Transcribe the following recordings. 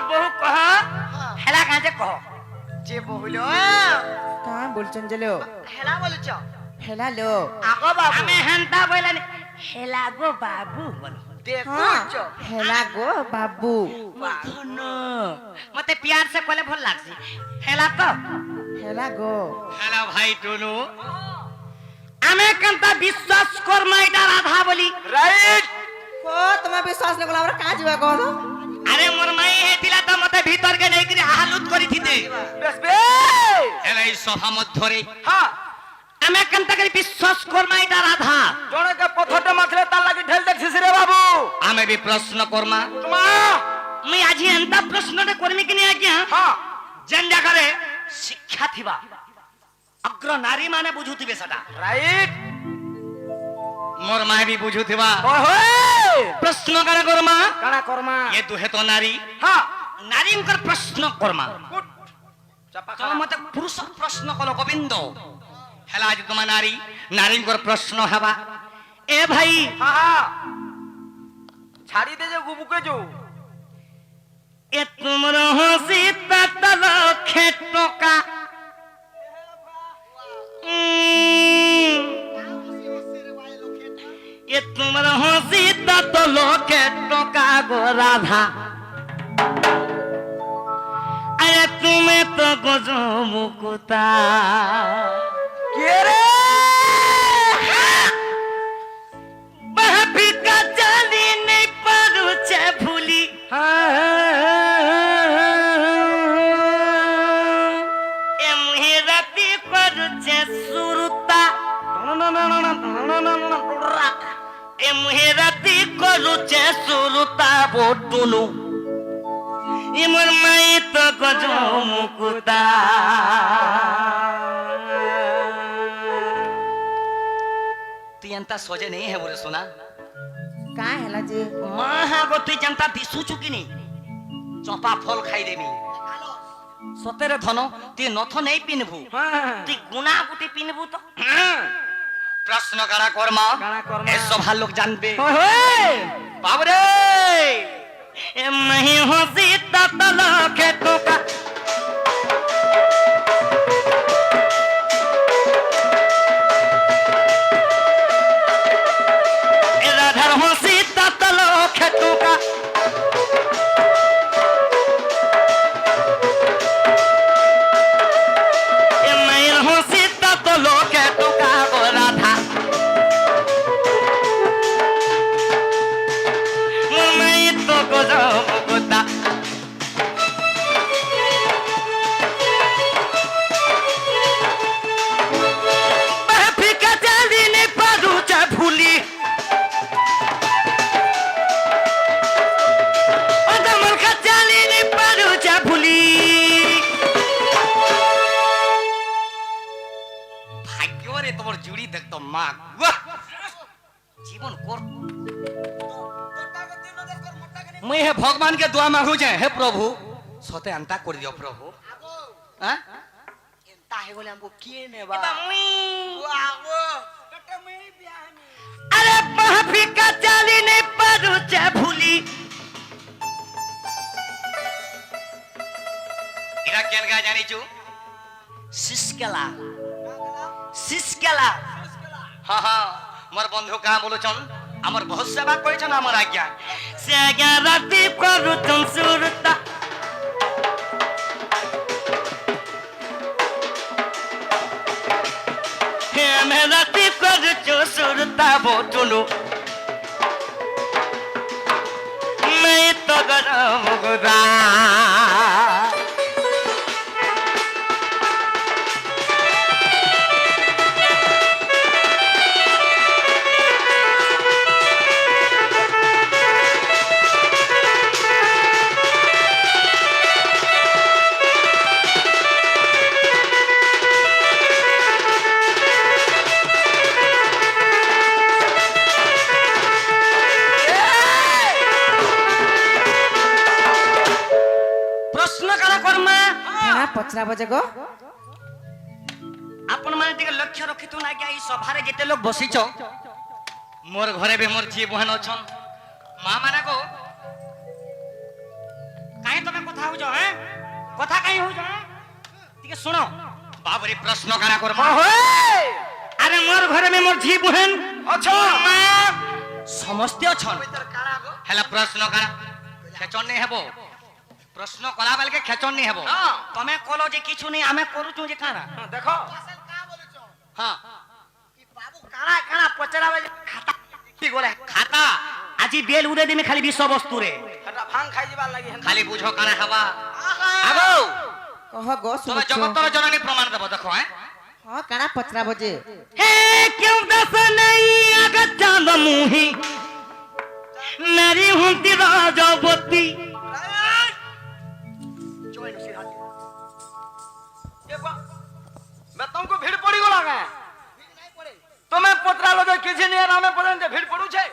मोर बहु कह हेला काजे कह जे बहुलो कहाँ बोलचन जलो हेला बोलुच हेला लो आगो बाबू हमें हंता बोलन हेला गो बाबू बोल देखुच हेला गो बाबू धनो मते प्यार से कहले भल लागसी हेला तो हेला गो हेला भाई टुनु हमें कंता विश्वास करमा इटा राधा बोली राइट को तुम्हें विश्वास नहीं बोला हमरा कहाँ जीवा कहो तो अरे मोर माई हेतिला त मते भीतर के नहीं करी हालुत करी थी दे बस बे हेला ई सभा मध्यरे हां हमें कंता के विश्वास करमा इटा राधा जणे के पथटे माथले तार लागि ढेल देखिस रे बाबू हमें भी प्रश्न करमा तुमा मैं आज एंता प्रश्न रे करमी कि नहीं आज्ञा हां जंजा करे शिक्षा थिबा अग्र नारी माने बुझुतिबे सदा राइट मोर माय भी बुझुतिबा ओहो प्रश्न करे करमा काना करमा ये दुहे तो नारी हां नारी कर प्रश्न करमा गुड चपा तो मते पुरुष प्रश्न कलो गोविंद हेला आज तुम नारी नारी कर प्रश्न हवा ए भाई हां हां छाड़ी दे जे गुबुके जो ए तुमर हंसी ततल खेटका ये तुमर हंसी ततल खेटका गो राधा अरे तुम्हें तो गजो मुकुता के रे बहपी का जानी नहीं परुचे भूली ए मुहे राती परुचे सुरुता ए मुहे राती करुचे सुरुता बोटुनु ए मोर माई तो गजो मुकुता तू अंता सोचे नहीं है बोले सुना कहाँ हेला जी माहा गो तू जनता दिसु चुकी नहीं चंपा फल खाई देमी सतेरे धन तू नथ नहीं पिनबू तू गुना गुटी पिनबू तो प्रश्न करा कर्मा काना कर्मा। ए सभा लोग जानबे ओहो बाबरे ए मही हंसी ततल खेतों का ए राधार हंसी ततल खेतों का ए मही हंसी ततल खेतों का गो राधा मैं तो गजो मुकुता बहफी का जाली ने परुचा भूली अदमल का जाली ने परुचा भूली भाग्य रे তোমার জুড়ি দেখতো মা জীবন কর मैं हे भगवान के दुआ मांगू जे हे प्रभु सते अंता कर दियो प्रभु हां एंता हे बोले हमको किए ने बा आगो टटे में बियाह में अरे महफी का चाली नहीं परुचे भूली इरा केन गा जानी छु सिसकेला सिसकेला हां हां मोर बंधु का बोलो चल আমার বহুত সেবা করেছেন আমার আজ্ঞা সে আজ্ঞা রাতি করুতন সুরতা হে আমি রাতি করুচ সুরতা বটুলু मैं तो गरम गुदा पचरा बजे गो आपण माने टिके लक्ष्य रखितु ना कि सभारे जेते लोग बसिछ मोर घरे बे मोर जी बहन अछन मां माने को काहे तमे কথা হউছ হ্যাঁ কথা কাই হউছ টিকে শুনো বাবরে প্রশ্ন কারা করবা আরে মোর ঘরে মে মোর ঝি বুহেন আচ্ছা মা সমস্ত অছন হেলা প্রশ্ন কারা খেচন নে হেবো প্রশ্ন কলা বেলকে খেচন নি হেবো তুমি কলো যে কিছু নেই আমি করুছু যে কারা দেখো হ্যাঁ বাবু কারা কারা পচরাবে খাতা কি করে খাতা আজি বেল উড়ে দিমে খালি বিষয়বস্তু রে এটা ভাং খাই যাবার লাগি খালি বুঝো কারা হবা আগো কহ গো তুমি শুনুଛୁ জগতর জননী প্রমাণ দেব দেখো হ্যাঁ ହଁ କାଣା ପଚରାବ ଯେ हे क्यों दस नहीं अगर चांद मुही मेरी हुंती राजावती मैं तुमको भीड़ पड़ी गला गए तुम्हें पत्रा लो किसी ने नामे पड़न जे भीड़ पड़ू छे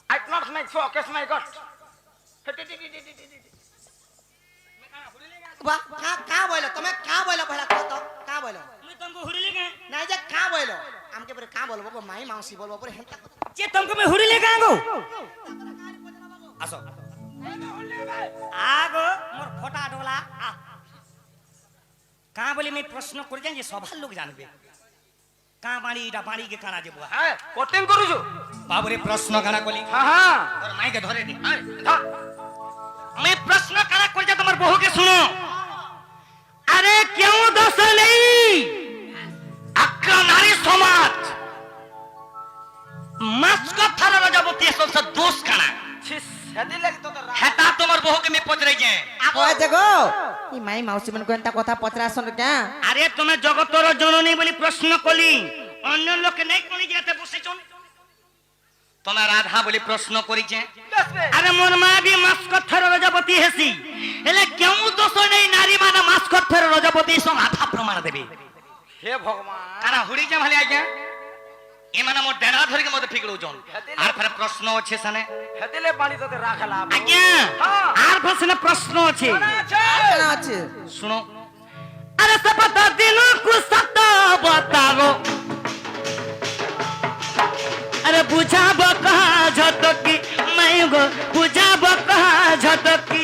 I not make focus my god बा का बोलो तुम्हें का बोलो पहला कह तो का बोलो मैं तुमको हुरीले के नहीं जे का बोलो हमके पर का बोलबो को माई माउसी बोलबो पर हेंता जे तुमको मैं हुरीले के आगो आसो आगो मोर फोटा डोला आ का बोली मैं प्रश्न कर जे सभा लोग जानबे का बाड़ी इटा बाड़ी के काना जे बुआ है कोटिंग करू जो बाबूरे प्रश्न काना कोली हां हां और माई के धरे दे मैं प्रश्न काना कर जे तुम्हार बहू के सुनो अरे क्यों दोष नहीं अक्का नारी समाज मस्क थारा रजबती सबसे दोष काना छिस हेदी लगी तो हेता तुम्हार बहू के मैं पचरे जे କହ ଯେ ଗୋ ଇ ମାଇ ମାଉସୀ ମାନଙ୍କୁ ଏନ୍ତା କଥା ପଚରାସନ୍ କ୍ୟା अरे तुम्हें जगतर जननी बोली प्रश्न कली अन्य लोक नहीं कोनी जेते बसिचन तुम्हें राधा बोली प्रश्न करी जे अरे मोर मां भी मस्क थारा रजबती हेसी हेले क्यों दोष नहीं नारी माने मस्क थारा रजबती सो आधा प्रमाण देबे हे भगवान काना हुड़ी जे भले आज्ञा ए माने मोर डेरा धरि के मते फिकड़ो जन आर फिर प्रश्न अछि सने हेदिले पानी तो राखला आज्ञा आर फिर सने प्रश्न अछि କାଣା ଅଛି सुनो अरे सपत दिन को सत बताओ अरे बुझाब कहा झटकी मैं गो बुझाब कहा झटकी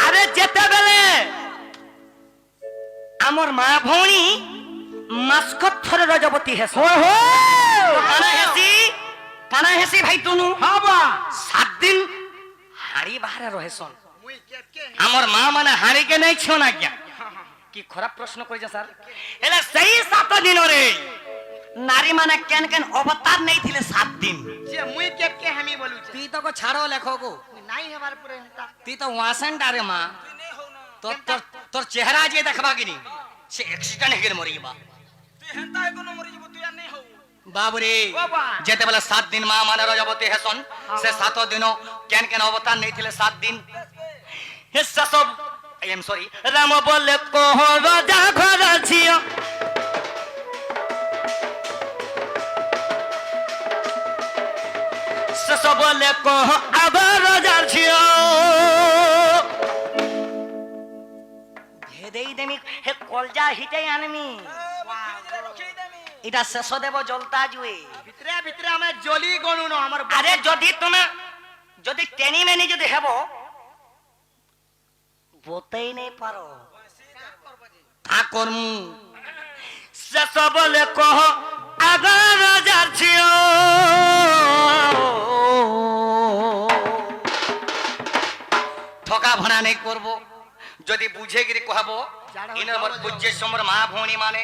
अरे जेते बेले हमर मां भौणी मास्कत थरे रजबती हेस हो काना हेसी भाई तुनु हां बा 7 दिन हाड़ी बाहर रहेसन मुई के हमर मां माने हाड़ी के नहीं छो ना क्या की खराब प्रश्न करि जा सर एले सही 7 दिन रे नारी माने केन केन अवतार नहीं थिले 7 दिन जे मुई के हमी बोलू छे ती तो को छाड़ो लेखो को नहीं हमारे पूरे हेंता ती तो वासन डारे मां नहीं हो ना तो तोर चेहरा जे देखबा कि नहीं से एक्सीडेंट हेगे मरी बा तू हेंता है कोनो मरी जब तू या नहीं हो बाबूरे बाबा। जेते बेला 7 दिन मां माने रजबती हेसन से 7 दिनो केन केन अवतार नहीं थिले 7 दिन हे सब आई एम सॉरी राम बोले को राजा घर छियो से बोले को अब राजा छियो भेदेई देमी हे कलजा हिटे आनमी इटा शेष देव जलता जुए ভিতরে ভিতরে আমি জলি গণু ন আমার আরে যদি তুমি যদি টেনি মেনি যদি হেব বতেই নেই পারো কা করমু শেষ বলে কহ আগর যাচ্ছিও ঠকা ভনা নেই করব যদি বুঝে গিরি কহব ইনর মত বুঝে সমর মা ভৌণী মানে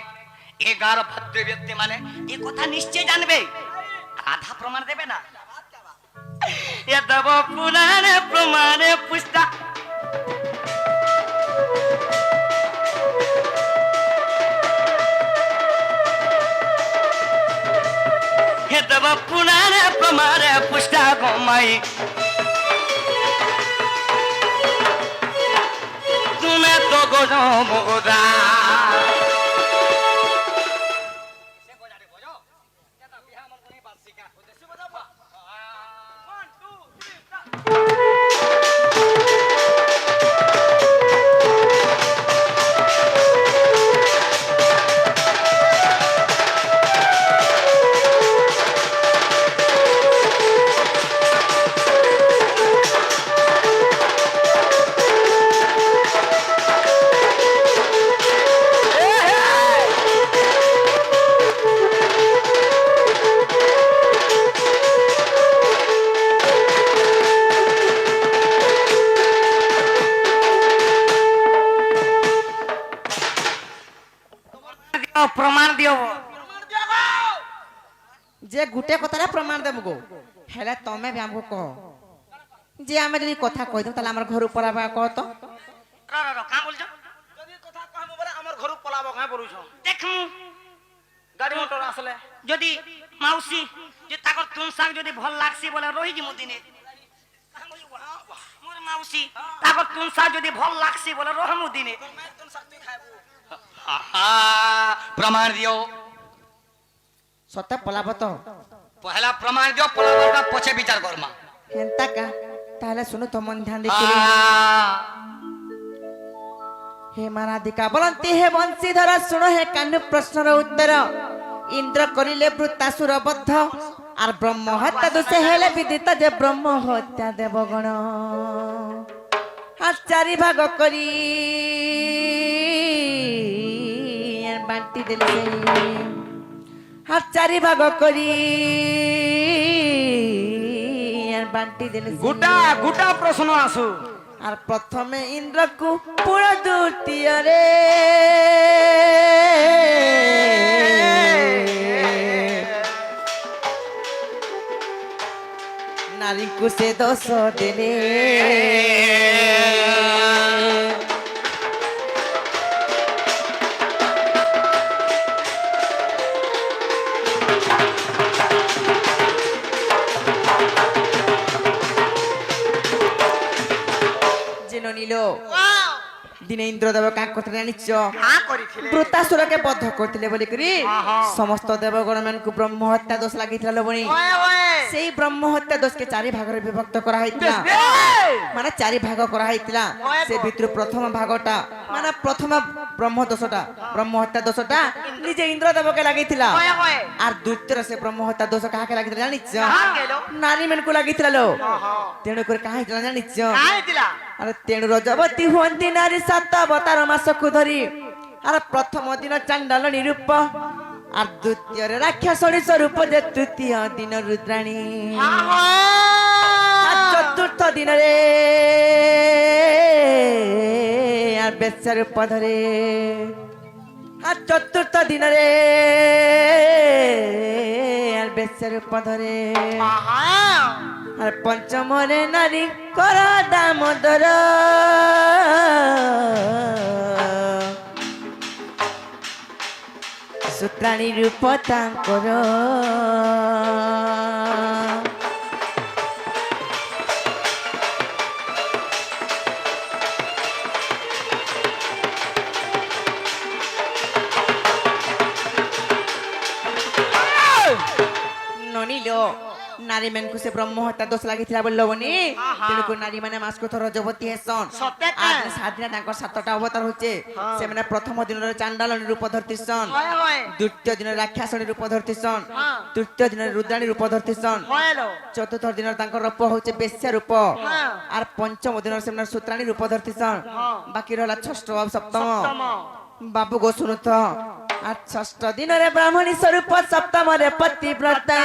এ গার ভদ্র ব্যক্তি মানে এই কথা নিশ্চয় জানবে আধা প্রমাণ দেবে না এ দেব পুরাণে প্রমাণে পুস্তা হে দেব পুরাণে প্রমাণে পুস্তা গমাই তুমি তো গোজো মোরা যে গুটে কথাটা প্রমাণ দেবো গো হেলে তমে বি আমকো কহ যে আমি যদি কথা কই দেব তাহলে আমার ঘর পলাবা কহ তো কাঁ বলছ যদি কথা কহব বলে আমার ঘরু পলাব কাঁ পড়ুছ দেখমু গাড়ি মোটর আসলে যদি মাউসী যে তাকর তুন শাক যদি ভাল লাগছি বলে রহি যিমু দিনে মোর মাউসী তাকর তুন শাক যদি ভাল লাগছি বলে রহমু দিনে প্রমাণ দিও সতে পলাব তো পহলা প্রমাণ দিও পলাবাটা পছে বিচার করমা হেন্তা কা তাহলে শুনো তো মন ধ্যান দেখি হে মারাধিকা বলন্তি হে বংশীধর শুনো হে কান্নু প্রশ্নর উত্তর ইন্দ্র করিলে বৃত্তাসুর বদ্ধ আর ব্রহ্ম হত্যা দোষে হেলে বিদিত যে ব্রহ্ম হত্যা দেবগণ আর চারি ভাগ করি বান্টি দিলে আর চারি ভাগ করি বান্টি দিলে গোটা গোটা প্রশ্ন আসু আর প্রথমে ইন্দ্রকু পুরো দ্বিতীয়রে নারীକୁ ସେ ଦୋଷ ଦେଲେ জেনে নিল দিনে ইন্দ্রদেব কাক কথা জানিছ কাঁ করিছিলে বৃত্তাসুরকে বদ্ধ করଥିଲେ বলি করি সমস্ত দেবগণ ମାନଙ୍କୁ ব্রহ্ম হত্যা দোষ লাগিଥିଲା লবণী ওয়ে ওয়ে সেই ব্রহ্ম হত্যা দোষকে চারি ভাগরে বিভক্ত করা হইଥିଲା মানে চারি ভাগ করা হইଥିଲା সে ভিতর প্রথম ভাগটা মানে প্রথম ব্রহ্ম দোষটা ব্রহ্ম হত্যা দোষটা নিজে ইন্দ্রদেবকে লাগিଥିଲା ওয়ে ওয়ে আর দ্বিতীয় সে ব্রহ্ম হত্যা দোষ কাহাকে লাগিଥିଲା জানিছ কাঁ গেলো নারী ମାନଙ୍କୁ লাগিଥିଲା লো ওহো তেଣୁ କରି କାହା ହେଇଥିଲା ଜାଣିଛ কাঁ দিলা আরে তেণু রজবতী হুঁতি নারী সাত অবতার মাসକୁ ধরি আর প্রথম দিন চাণ্ডাল নিরূপ আর দ্বিতীয় রাক্ষসণী স্বরূপ যে তৃতীয় দিন রুদ্রাণী আর চতুর্থ দিନରେ আর বেশ্যা রূপ ধরে আর চতুর্থ দিନରେ আর বেশ্যা রূপ ধরে আর পঞ্চমরে নারী কর দামোদর সূত্রাণী রূপ তাঙ্কর ননিল নারী ମାନଙ୍କୁ ସେ ବ୍ରହ୍ମ ହତ୍ୟା ଦୋଷ ଲାଗିଥିଲା ବୋଲି ଲବନି ତେଣୁକୁ ନାରୀ ମାନେ ମାସକୁ ଥର ରଜବତୀ ହେସନ୍ ସତେ କା? ଆଜି ସାତଟା ତାଙ୍କର ସାତଟା ଅବତାର ହଉଛେ ସେମାନେ ପ୍ରଥମ ଦିନରେ ଚାଣ୍ଡାଳୀ ରୂପ ଧରିଥିସନ୍ ওয়ে ওয়ে ଦ୍ୱିତୀୟ ଦିନରେ ରାକ୍ଷାସଣୀ ରୂପ ଧରିଥିସନ୍ ହଁ ତୃତୀୟ ଦିନରେ ରୁଦ୍ରାଣୀ ରୂପ ଧରିଥିସନ୍ হয়েলো ଚତୁର୍ଥ ଦିନରେ ତାଙ୍କର ରୂପ ହଉଛି ବେଶ୍ୟା ରୂପ ହଁ আর পঞ্চম দিনের সেমনার সূত্রাণী রূপ ধরতিছন হ্যাঁ। বাকি রহলা ষষ্ঠ আর সপ্তম সপ্তম বাবু গো শুনু তো আর ষষ্ঠ দিନରେ ব্রাহ্মণী স্বরূপ সপ্তমরে পতিব্রতা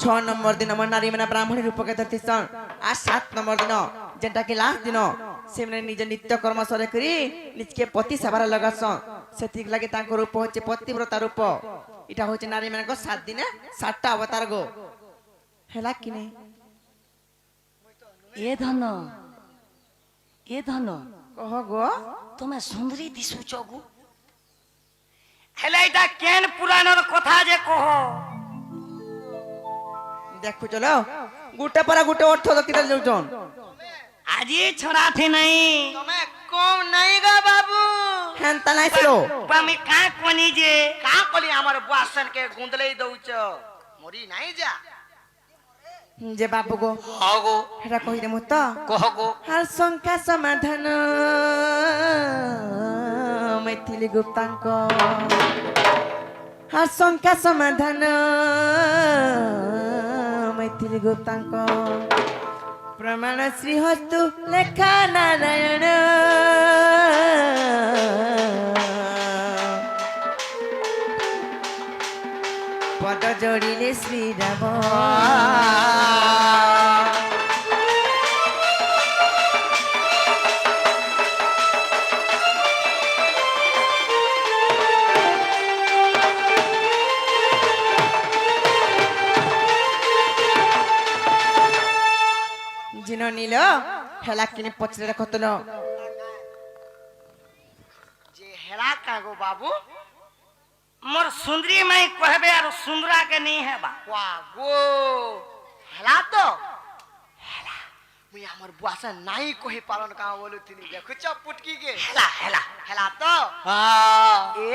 ছ নম্বর দিন আমার নারী মানে ব্রাহ্মণী রূপকে ধরতিছন আর 7 নম্বর দিন যেটা কি লাস্ট দিন সেমনে নিজ নিত্য কর্ম সরে করি নিজকে পতি সেবার লাগাছন সেতিক লাগি তাঙ্ক রূপ হচ্ছে পতিব্রতা রূপ এটা হচ্ছে নারী মানে 7 দিনে 7টা অবতার গো হেলা কি নাই এ ধন এ ধন কহ গো তুমি সুন্দরী দিশুছ গো হেলে এটা কেন পুরাণর কথা যে কহ দেখু চলো গুটে পরা গুটে অর্থ দকিটা যাউছন আজি ছড়াতে নাই তুমি কম নাই গা বাবু হেনতা নাইছিলো আমি কা কোনি যে কা কলি আমার বাসন কে গুন্দলেই দউছ মরি নাই যা যে বাবু গো হও গো হেটা কই দেমু তো কহ গো আর শঙ্কা সমাধান मैथिली गुप्तांक আর শঙ্কা সমাধান मैथिली गुप्तांक प्रमाण श्रीहस्तु लेखा नारायण पद जोड़िले श्रीराम নিল হেলা কিনে পচরে রাখতন যে হেলা কাগো বাবু मोर सुंदरी माई कहबे और सुंदरा के नहीं है बा বাবু হেলা তো হেলা মুই আমার বুয়াসা নাই কহি পালন কাম বলু তিনি দেখুছ পুটকি কে हेला हेला হেলা তো हाँ এ